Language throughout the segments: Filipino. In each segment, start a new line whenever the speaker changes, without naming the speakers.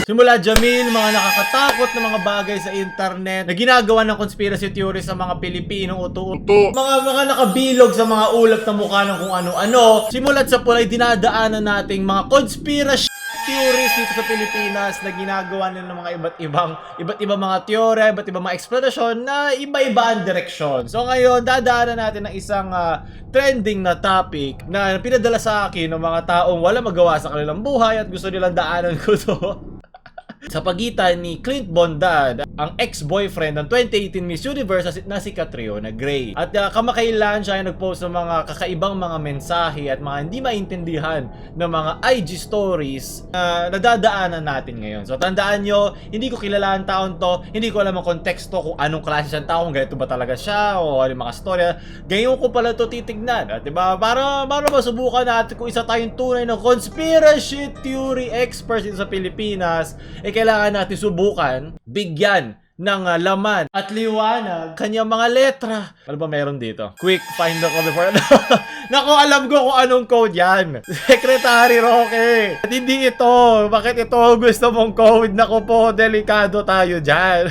Simula Jamil, mga nakakatakot na mga bagay sa internet na ginagawa ng conspiracy theories sa mga Pilipinong uto-uto. Mga nakabilog sa mga ulap na mukha ng kung ano-ano. Simulat sa pulay dinadaanan nating mga conspiracy theories dito sa Pilipinas na ginagawa nila ng mga iba't ibang mga teorya, iba't ibang mga explanation na iba-iba ang direksyon. So ngayon, dadaanan natin ng isang trending na topic na pinadala sa akin ng mga taong wala magawa sa kanilang buhay at gusto nilang daanan ko to. Sa pagitan ni Clint Bondad, ang ex-boyfriend ng 2018 Miss Universe na si Catriona Gray. At kamakailan siya ay nag-post ng mga kakaibang mga mensahe at mga hindi maintindihan ng mga IG stories na nadadaanan natin ngayon. So tandaan nyo, hindi ko kilala ang taon to, hindi ko alam ang konteksto kung anong klase siyang tao, kung ganito ba talaga siya o ano yung mga storya. Ngayon ko pala to titignan. At diba, para masubukan natin kung isa tayong tunay na conspiracy theory experts dito sa Pilipinas, kailangan natin subukan, bigyan ng laman at liwanag kanyang mga letra. Ano ba meron dito? Quick find ako before. Naku, alam ko kung anong code yan. Secretary Roque. At hindi ito. Bakit ito gusto mong code? Naku po, delikado tayo dyan.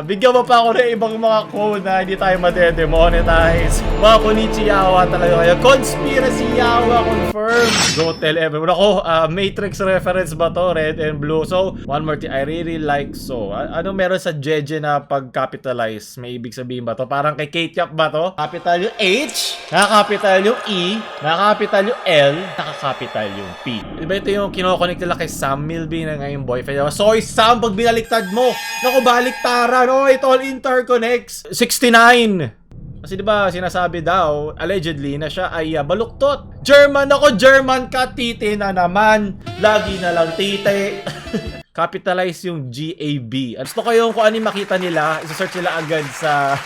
Bigyan mo pa ako ng ibang mga code na hindi tayo madedemonetize. Mga Konichiyawa talaga kaya. Conspiracy Yawa confirmed. Don't tell everyone. Ako, Matrix reference ba to? Red and blue. So, one more thing. I really like so. Ano meron sa Jeje na pag-capitalize? May ibig sabihin ba to? Parang kay K-Cap ba to? Capital yung H, naka-capital yung E, naka-capital yung L, naka-capital yung P. Diba ito yung kinoconnect nila kay Sam Milby na ngayong boyfriend? Soy Sam, pag binaliktad mo. Naku, baliktaran. Oh, it all interconnects. 69. Kasi diba sinasabi daw, allegedly, na siya ay baluktot. German ako, German ka, tite na naman. Lagi na lang tite. Capitalize yung GAB. Gusto ko yung kung ano yung makita nila, isa-search nila agad sa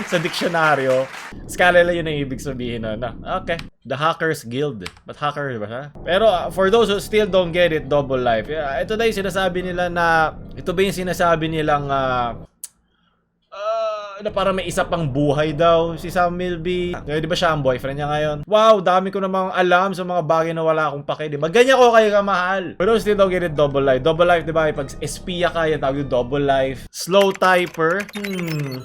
sa diksyonaryo. Skala yun ang ibig sabihin na. Okay. The Hackers Guild. But hacker ba siya? Pero for those who still don't get it, double life. Ito na yung sinasabi nila na, ito ba yung sinasabi nilang na para may isa pang buhay daw si Sam Milby. Di ba siya ang boyfriend niya ngayon? Wow, dami ko namang alam sa mga bagay na wala akong pake. Di ba? Ganyan ko kayo kamahal. Pero still don't get it, double life. Double life, di ba? Pag espiya ka, yan tawag yung double life. Slow typer.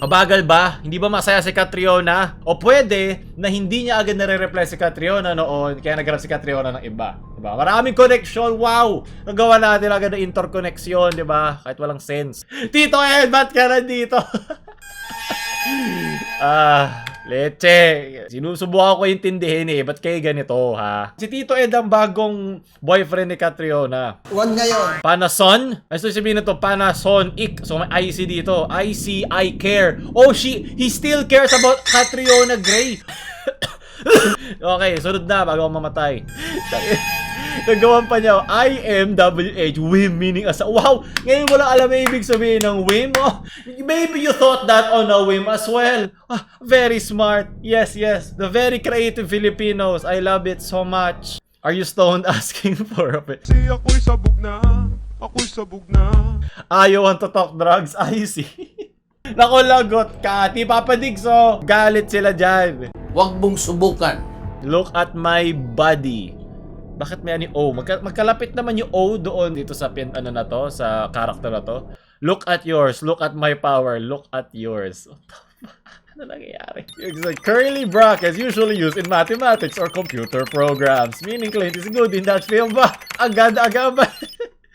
Mabagal ba? Hindi ba masaya si Catriona? O pwede na hindi niya agad nare-reply si Catriona noon, kaya nag-grab si Catriona ng iba. Diba? Maraming connection. Wow! Nagawa natin agad ng interconnection, di ba? Kahit walang sense. Tito Ed, ba't ka nandito? Leche. Sinusubukan ko intindihin ba't kayo ganito, ha? Si Tito Ed ang bagong boyfriend ni Catriona.
One ngayon.
Panason? Ano sabihin na to? Panasonic. So may IC dito. IC, I care. Oh, he still cares about Catriona Gray. Okay, sunod na bago ako mamatay. Nagawan pa niya, IMWH, WIM, meaning as wow! Ngayon wala alam na ibig sabihin ng WIM. Oh, maybe you thought that on a whim as well. Very smart. Yes, the very creative Filipinos. I love it so much. Are you stoned asking for a bit?
Si ako'y sabog na. Ako'y sabog na.
You want to talk drugs? I see. Naku, lagot ka. Di papadigso. Galit sila dyan.
Huwag mong subukan.
Look at my body. Bakit may ani O? Magkalapit naman yung O doon dito sa ano na to, sa character na to. Look at yours. Look at my power. Look at yours. What the fuck? Ano nangyayari? It's like curly brackets usually used in mathematics or computer programs. Meaning Clint is good in that field ba? Agad ba?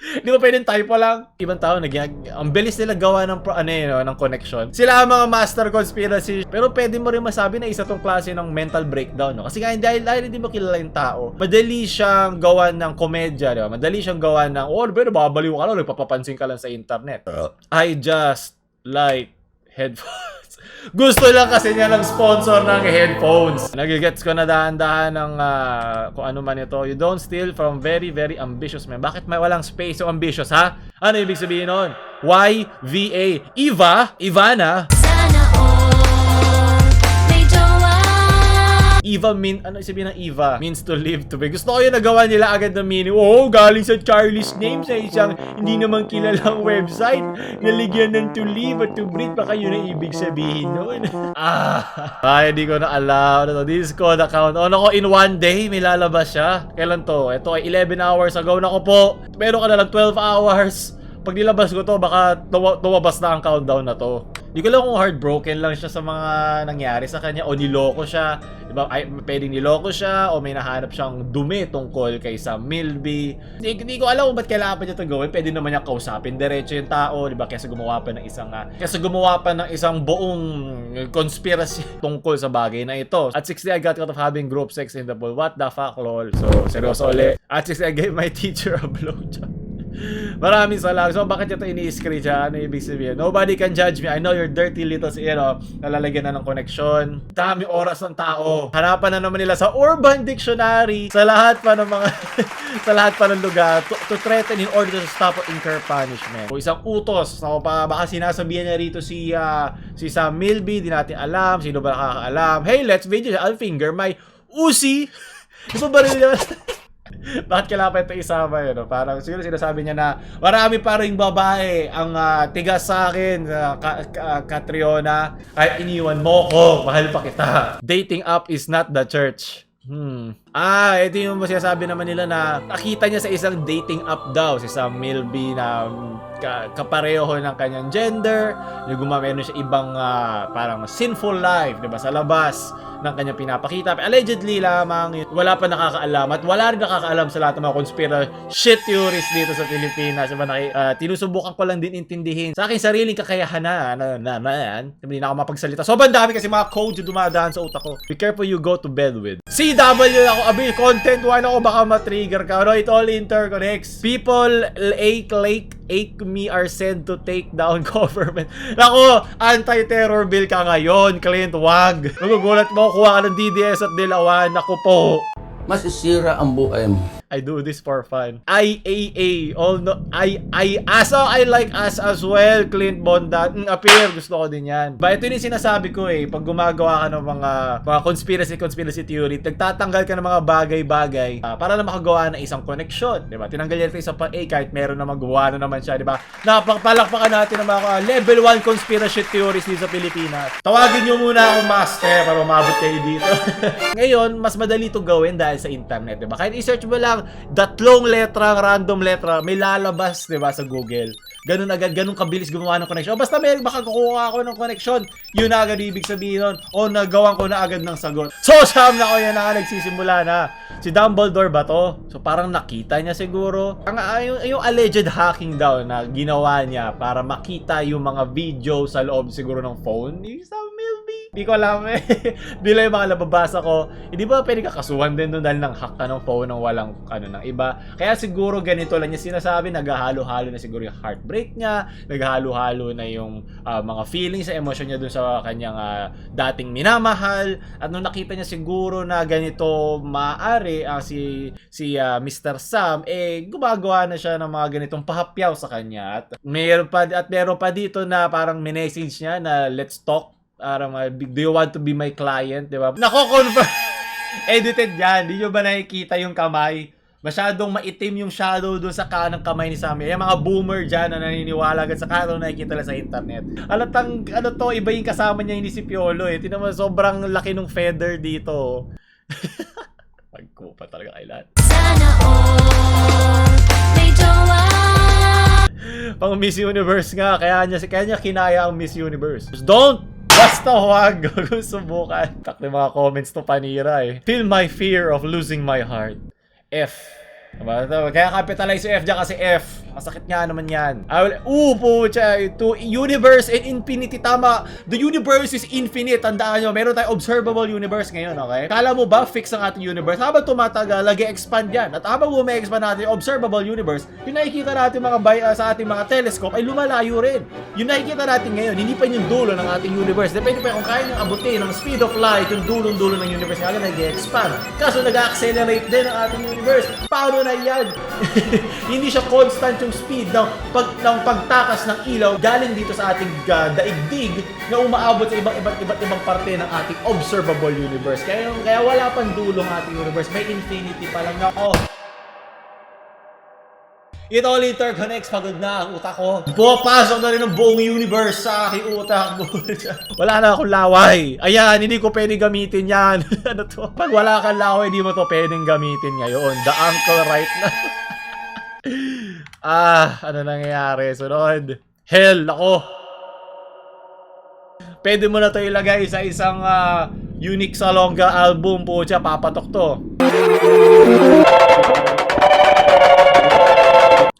Di ba pwedeng typo lang? Ibang tao, ang bilis nila gawa ng ng connection. Sila ang mga master conspiracy. Pero pwede mo rin masabi na isa tong klase ng mental breakdown, no? Kasi dahil hindi mo kilala yung tao, madali siyang gawa ng komedya, di ba? Madali siyang gawa ng, pero babaliw ka lang, papapansin ka lang sa internet. I just like headphones. Gusto lang kasi niya ng sponsor ng headphones. Nagigets ko na dahan-dahan ng kung ano man ito. You don't steal from very, very ambitious men. Bakit may walang space yung ambitious, ha? Ano ibig sabihin nun? YVA. Ivana. Eva ano sabihin ng Eva? Means to live to be. Gusto ko yung nagawa nila agad ng meaning. Oh, galing sa Charlie's name sa isang hindi naman kilalang website. Naligyan ng to live at to breathe. Baka yun ang ibig sabihin nun. Ay, hindi ko na alam. Ano to? Discord account. On ako in one day, may lalabas siya. Kailan to? Ito ay 11 hours ago na ko po. Meron ka na lang 12 hours. Pag nilabas ko to, baka tumabas na ang countdown na to. Hindi ko lang kung heartbroken lang siya sa mga nangyari sa kanya o niloko siya. Diba? Ay, pwedeng niloko siya o may nahanap siyang dumi tungkol kay Sam Milby. Hindi ko alam kung ba't kailangan pa niya ito gawin. Pwede naman niya kausapin diretso yung tao. Diba? Kesa gumawa pa ng isang buong conspiracy tungkol sa bagay na ito. At 60, I got out of having group sex in the pool. What the fuck, lol? So, seryoso ulit. At 60, I gave my teacher a blowjob. Maraming salamat. So, bakit ito ini-screen siya? Ano ibig sabihin? Nobody can judge me. I know you're dirty little, nalalagyan na ng koneksyon. Daming oras ng tao. Hanapan na naman nila sa Urban Dictionary, sa lahat pa ng mga, sa lahat pa ng lugar, to threaten in order to stop or incur punishment. O isang utos. Ako pa, baka sinasabihan niya rito si Sam Milby, di natin alam. Sino ba nakakaalam? Hey, let's video. I'll finger my Uzi. Iba ba rin naman? Bakit kailangan pa ito isama yun? Parang siguro sinasabi niya na marami pa rin babae ang tigas sa akin, Catriona. Kahit iniwan mo ko, mahal pa kita. Dating app is not the church. Ito yung sinasabi naman nila na nakita niya sa isang dating app daw, si Sam Milby na kapareho ng kanyang gender. Meron siya ibang parang sinful life, diba, sa labas ng kanyang pinapakita. Allegedly lamang, wala pa nakakaalam at wala rin nakakaalam sa lahat ng mga conspiracy theories dito sa Pilipinas. Diba, tinusubukan ko lang din intindihin sa aking sariling kakayahan hindi na ako mapagsalita. Sobrang dami kasi mga codes yung dumadaan sa utak ko. Be careful you go to bed with. CW ako, content one ako, baka matrigger ka. No, it all interconnects. People ache me are sent to take down government. Nako, anti-terror bill ka ngayon, Clint, wag. Magugulat mo, kuha ka ng DDS at Dilawan. Naku po.
Masisira ang buhay mo.
I do this for fun. IAA, all no, I like us as well, Clint Bondat. Appear, gusto ko din yan. Ito yung sinasabi ko pag gumagawa ka ng mga conspiracy theory, nagtatanggal ka ng mga bagay-bagay para na makagawa ng isang connection, diba? Tinanggal yan sa pa kahit meron na magawa na naman siya, diba? Napakpalakpakan natin ng mga level 1 conspiracy theories dito sa Pilipinas. Tawagin nyo muna akong master para umabot kayo dito. Ngayon, mas madali ito gawin dahil sa internet, diba? Kahit i-search mo lang 3 letra, random letra, may lalabas, diba, sa Google. Ganun agad, ganun kabilis gumawa ng connection. Basta may makakuha ako ng connection, yun na agad ibig sabihin nun. O nagawan ko na agad ng sagot. So, siyam na ko yan na nagsisimula na. Si Dumbledore ba to? So, parang nakita niya siguro. Yung alleged hacking daw na ginawa niya para makita yung mga video sa loob siguro ng phone ni Sam Milby. Hindi ko alam Bila yung mga nababasa ko, hindi ba pwede kakasuhan din doon dahil nang hack ka ng phone ng walang ng iba. Kaya siguro ganito lang niya sinasabi, naghahalo-halo na siguro yung heartbreak niya, naghahalo-halo na yung mga feelings sa emosyon niya doon sa kanyang dating minamahal. At nung nakita niya siguro na ganito maaari si Mr. Sam, gumagawa na siya ng mga ganitong pahapyaw sa kanya. At meron pa dito na parang minessage niya na let's talk. Do you want to be my client? Diba? Nako-confirm. Edited yan. Di nyo ba nakikita yung kamay? Masyadong maitim yung shadow doon sa kanang kamay ni Sammy. Yung mga boomer dyan na naniniwala agad sa kanang nakikita lang sa internet. Iba yung kasama niya, hindi si Piolo Tinan mo, sobrang laki ng feather dito. Pagkupa talaga kay lahat.
Sana all may jowa.
Pang Miss Universe nga, kaya niya kinaya ang Miss Universe. Just don't! Basta huwag kung subukan. Tak na mga comments to panira Feel my fear of losing my heart. F. Kaya capitalize yung F dyan kasi F. Masakit nga naman yan. To universe and infinity. Tama. The universe is infinite. Tandaan nyo, meron tayong observable universe ngayon, okay? Kala mo ba fix ang ating universe? Habang tumatagal, nag-expand yan. At habang bumi-expand natin yung observable universe, yung nakikita natin sa ating mga telescope ay lumalayo rin. Yung nakikita natin ngayon, hindi pa yung dulo ng ating universe. Depende pa kung kaya niyang abutin ng speed of light, yung dulong-dulo ng universe nga nag-expand. Kaso nag-accelerate din ang ating universe. Paano na yan? Hindi siya constant yung speed ng pagtakas ng ilaw galing dito sa ating daigdig na umaabot sa iba't ibang parte ng ating observable universe. Kaya wala pang dulong ating universe, may infinity pa lang. Nako. It all interconnects, pagod na ang utak ko. Pumapasok na rin ang buong universe sa aking utak. Wala na akong laway. Ayan, hindi ko pwedeng gamitin yan. Ano to? Pag wala kang laway, hindi mo to pwedeng gamitin ngayon. The uncle right now. Ano nangyayari? Sunod. Hell, ako. Pwede mo na to ilagay sa isang Unique Salonga album po siya. Papatok to.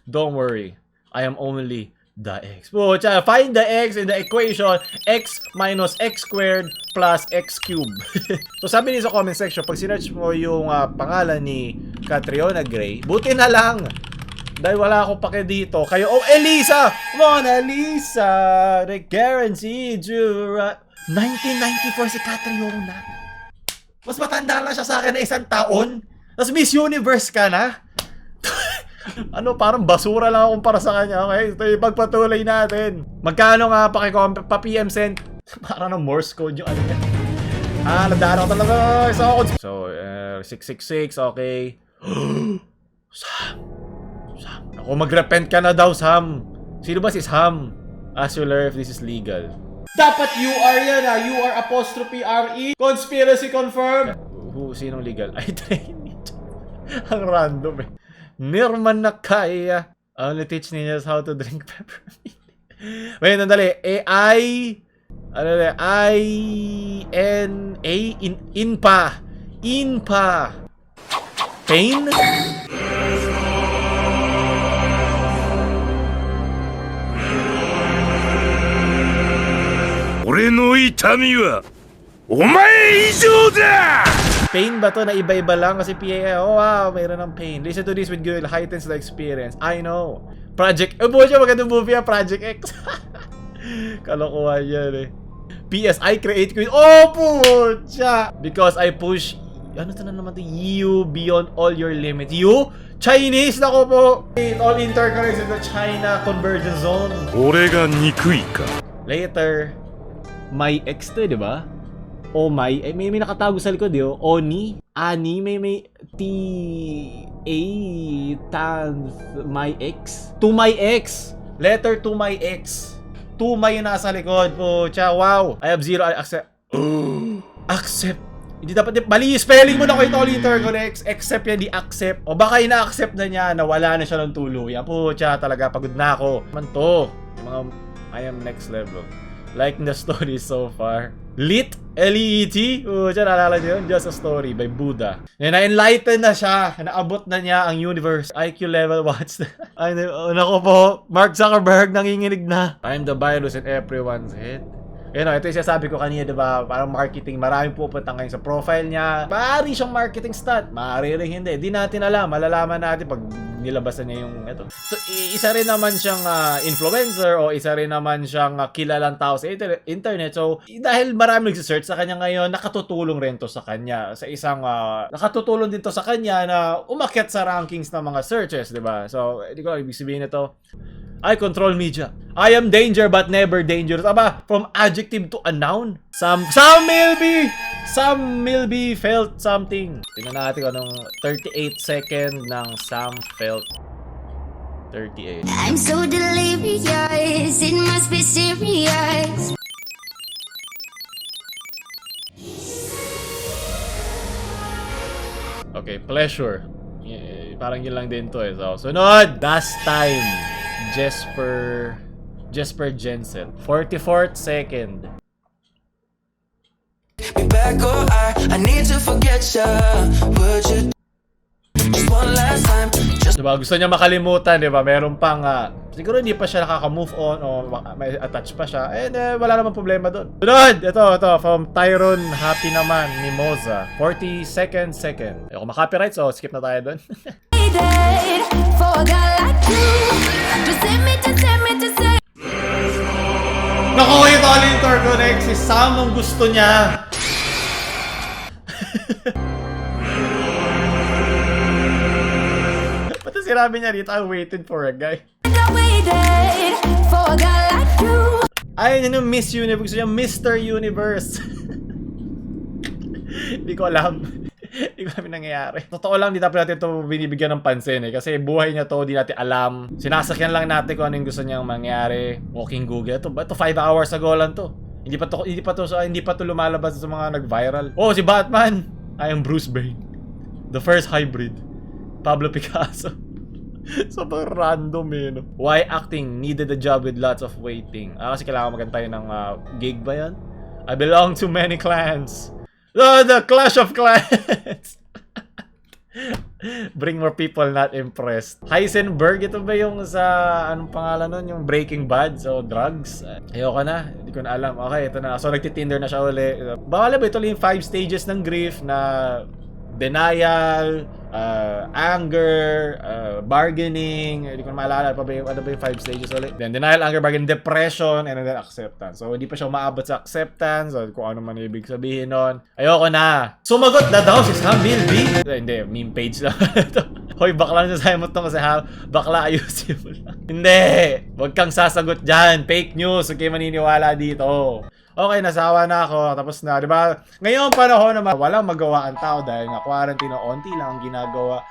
Don't worry, I am only the x. Pucha, find the x in the equation x minus x squared plus x cubed. So sabi niyo sa comment section, pag sinearch mo yung pangalan ni Catriona Gray, buti na lang. Dahil wala akong pake dito. Kayo, oh, Elisa! Mona Lisa! The guaranteed you right. 1994 si Catriona. Mas matanda na siya sa akin na 1 taon. Tapos Miss Universe ka na. Ano, parang basura lang akong para sa kanya. Okay, ito ipagpatuloy natin. Magkano nga pa-PM send? Parang ng Morse code yung ano niya. Nadaan ako talaga. So, 666, okay. Sam. Ako, mag-repent ka na daw, Sam. Sino ba si Sam? Ask your lawyer if this is legal. Dapat you are yan, You are apostrophe R-E. Conspiracy confirmed. Sinong legal? I train it. Ang random eh. Nirman na kaya. Only teach ninjas how to drink peppermint. Wait, nandali. I-N-A Inpa. Pain?
Ore no itami wa omae ijou da!
Pain ba to na iba-iba lang kasi PA? Oh wow, mayroon ng pain. Listen to this with Google, heightens the experience. I know. Project, siya magandang movie Project X. Kalokohan yan eh. PS, I create queen. Oh, pucha! Because I push, ano to na naman to? You beyond all your limits. You? Chinese? Nako po! It all interconnects in the China convergence zone.
Ore ga nikui ka.
Later, my ex to, di ba? Oh my, may nakatago sa likod yun. Oni, Ani, may T-A, my ex. To my ex. Letter to my ex. To my yung nasa likod. Pucha, wow. I have zero, accept. Accept. Hindi dapat, mali yung spelling mo na kayo tol interconnects. Accept yan, di accept. O baka ina-accept na niya na wala na siya ng tuluyan. Pucha, talaga, pagod na ako. Man to. Yung mga, I am next level. Like the story so far. Lit? L-E-E-T? Diyan, naalala niyo yun? Just a Story by Buddha. Na-enlighten na siya. Naabot na niya ang universe. IQ level, what's that? Ay, nako po. Mark Zuckerberg nanginginig na. I'm the virus in everyone's head. Ito yung sabi ko kanina, diba? Parang marketing. Maraming pupunta ngayon sa profile niya. Maaari siyang marketing stunt. Maaari rin hindi. Di natin alam. Malalaman natin pag nilabasan niya yung ito. So, isa rin naman siyang influencer o isa rin naman siyang kilalang tao sa internet. So, dahil marami nagsisearch sa kanya ngayon, nakatutulong rin to sa kanya. Sa isang, nakatutulong din to sa kanya na umakyat sa rankings ng mga searches, diba? So, hindi ko ibig sabihin ito. I control media. I am danger but never dangerous. Aba, from adjective to a noun. Sam Milby felt something. Tingnan natin kung anong 38 second ng Sam felt. 38.
I'm so delirious, it must be serious.
Okay, pleasure. Parang yun lang din to eh. So, sunod! Last time. Jesper Jensen. 44th second.
Back or I need to forget ya. Would you just one last time? Just
Diba? Gusto niya makalimutan, diba? Meron pang, siguro hindi pa siya nakaka-move on o may attach pa siya. Wala namang problema doon. Sunod! Ito, from Tyron Happy naman, Mimosa. 42nd second. Ayoko ma-copyright, so skip na tayo doon.
For a guy like you, just send me.
Naku, ito all interconnect. Si Sam ang gusto niya. Pati sinabi niya dito, I waited for a guy.
I waited for a guy like you.
Ayun yun yung Miss Universe. Gusto niya Mr. Universe. Hindi ko alam. Hindi ko alam yung nangyayari. Totoo lang, di dapat natin ito binibigyan ng pansin eh. Kasi buhay niya to, di natin alam. Sinasakyan lang natin kung ano yung gusto niyang mangyari. Walking Google. Ito 5 hours ago lang to. Hindi pa to lumalabas sa mga nag-viral. Oh, si Batman! Ay, ang Bruce Wayne. The first hybrid. Pablo Picasso. Sobrang random eh, no? Why acting needed a job with lots of waiting? Kasi kailangan magantay ng gig ba yan? I belong to many clans. The Clash of Clans! Bring more people not impressed. Heisenberg, ito ba yung sa, anong pangalan nun? Yung Breaking Bad, so drugs? Ayoko na, hindi ko na alam. Okay, ito na. So, nagtitinder na siya uli. Bawala ba ito yung 5 stages ng grief na denial, anger, bargaining, hindi ko na maalala pa ba yung, ano ba yung 5 stages ulit. Then denial, anger, bargaining, depression, and then acceptance. So hindi pa siya umaabot sa acceptance, o kung ano man ibig sabihin nun. Ayoko na. Sumagot na daw si Sam Milby. Hindi, meme page lang. Hoy, bakla na sasabi mo ito kasi bakla ayusin mo lang. Hindi, wag kang sasagot dyan. Fake news, huwag kayo maniniwala dito. Okay, nasawa na ako. Tapos na, di ba? Ngayon panahon naman, walang magawa ang tao dahil nga quarantine, onti lang ang ginagawa.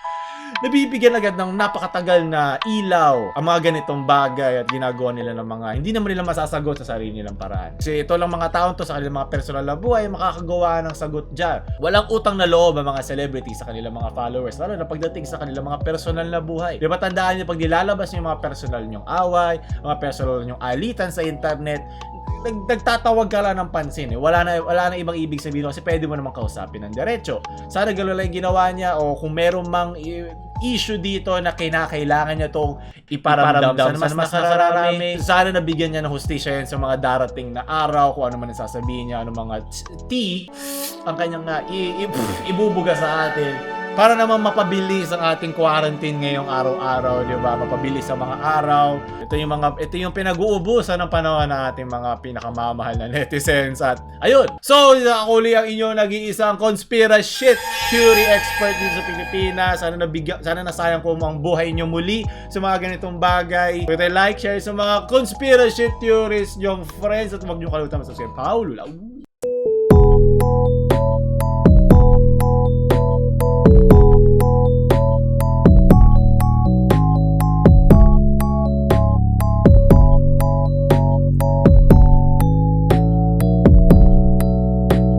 Nabibigyan agad ng napakatagal na ilaw ang mga ganitong bagay at ginagawa nila ng mga hindi naman nila masasagot sa sarili nilang paraan. Kasi ito lang mga taon to sa kanilang mga personal na buhay, makakagawa ng sagot dyan. Walang utang na loob ang mga celebrities sa kanilang mga followers, lalo na pagdating sa kanilang mga personal na buhay. Di ba tandaan niyo pag nilalabas niyo yung mga personal niyong away, mga personal niyong alitan sa internet, nagtatawag ka lang ng pansin eh. Wala na ibang ibig sabihin kasi pwede mo naman kausapin ng diretso. Sana gano'n lang yung ginawa niya o kung meron mang issue dito na kinakailangan niya tong iparamdam sa mas nakararami. Sana nabigyan niya ng hustisya yan sa mga darating na araw, kung ano man ang sasabihin niya, ano mga tea ang kanyang ibubuga sa atin. Para naman mapabilis ang ating quarantine ngayong araw-araw, di ba? Mapabilis ang mga araw. Ito yung pinag-uubusan ng panahon ng ating mga pinakamamahal na netizens. At ayun. So, ako uli ang inyong nag-iisang conspiracy theory expert dito sa Pilipinas. Sana nasayang ko ang buhay nyo muli sa mga ganitong bagay. Pwede like, share sa mga conspiracy theories yung friends at huwag nyo kalimutan mag-subscribe. Paulo lang.